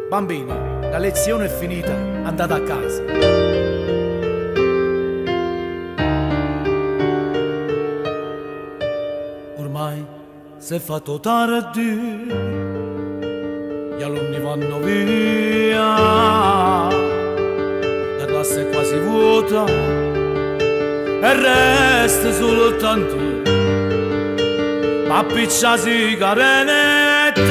Bambini, la lezione è finita, andate a casa. Ormai si è fatto tardi, gli alunni vanno via, la classe è quasi vuota e resta soltanto ma piccia sigarette,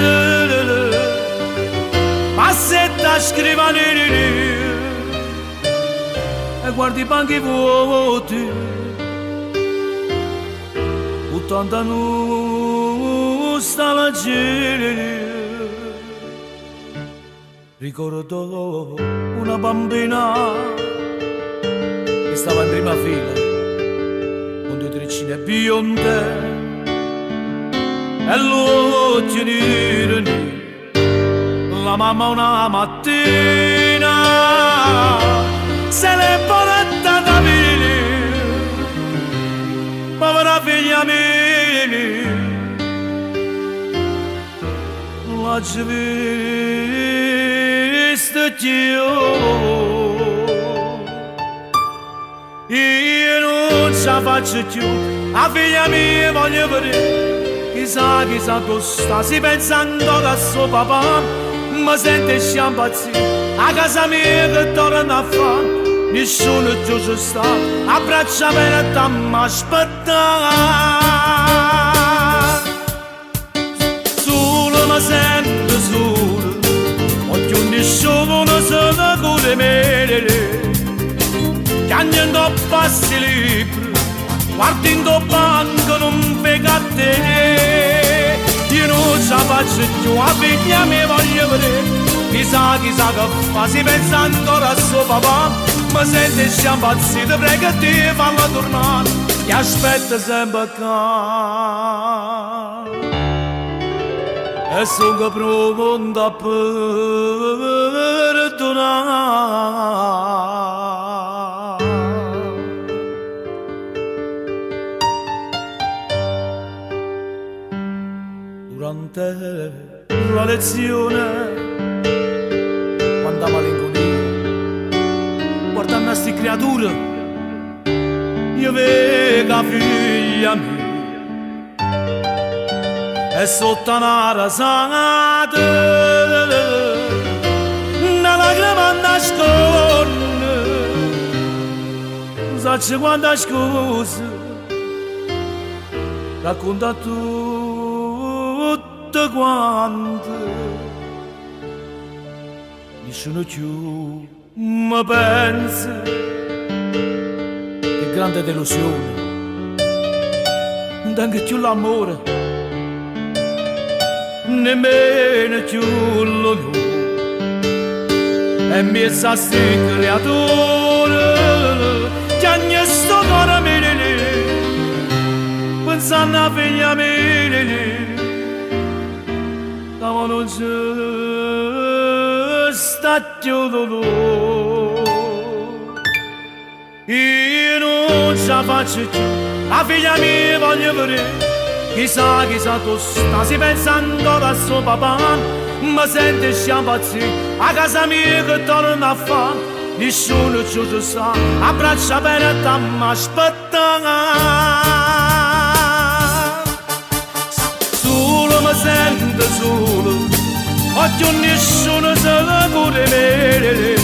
passetta scrivania e guardi i banchi vuoti, 80 anni sta la gente. Ricordo una bambina che stava in prima fila con due treccine bionde e l'occhio nero. La mamma una mattina se l'è portata via, povera figlia mia, non l'ho già vista più. Io non ce la faccio più, la figlia mia voglio vedere. Chissà, chissà tu stai pensando che suo papà mi sente sciampazzire. A casa mia che torna a fare, nessuno più ci sta, a braccia aperte a m'aspettare. Solo mi sento solo, oggi nessuno se ne cura me. Cagnando passi libri, guardando banco non pega a te. Io non ce la faccio più, a figlia mi voglio vedere. Chissà, chissà che fa, si pensa ancora a suo papà. Mi sente sciampazzito, prega ti falla tornare, ti aspetta sempre qua. E sono pronto a perdonare. Durante la lezione, quanta malinconia, guardando a sti creature, io vedo la figlia mia e sotto una rasata una lacrima nasconde, non so quanta scusa, racconta tutte quante. Nessuno più mi pensa, che grande delusione, non tengo più l'amore, nemmeno più l'onore, e mi sa sti creature, che ogni sto cuore mi pensando a figlia mia, che non c'è stato dolore. Io non ce la faccio più, la figlia mia voglio vedere. Chissà, chissà tu stai pensando a suo papà, mi sente sciampazzire. A casa mia che torna a fare, nessuno ci sta, a braccia aperte a m'aspettare. Solo mi sento solo, oggi nessuno se ne cura me.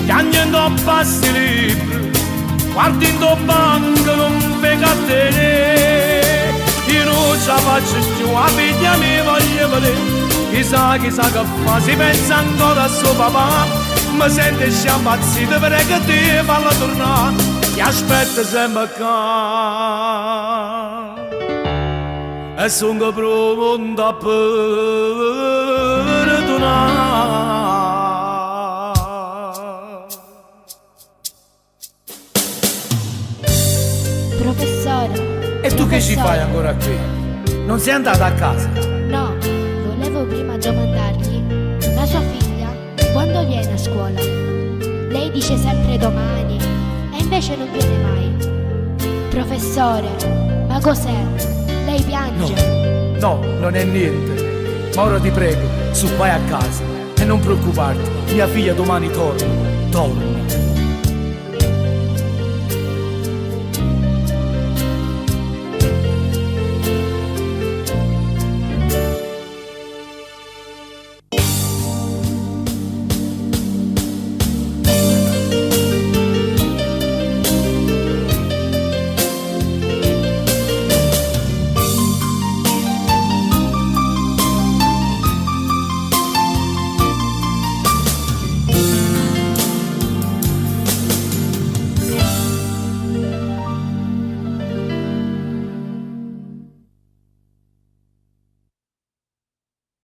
Cagnando passi libri, guardando banco non pega a te. Io non ce la faccio più, a figlia mia voglio vedere. Chissà, chissà che fa, si pensa ancora a suo papà. Mi sente sciampazzito, prega ti falla tornare, ti aspetta sempre qua. E sono pronto a perdonare. Professore. E tu che ci fai ancora qui? Non sei andata a casa? No, volevo prima domandargli, la sua figlia quando viene a scuola? Lei dice sempre domani e invece non viene mai. Professore, ma cos'è? Lei piange? No, non è niente. Ma ora ti prego, su vai a casa. E non preoccuparti, mia figlia domani torna, torna.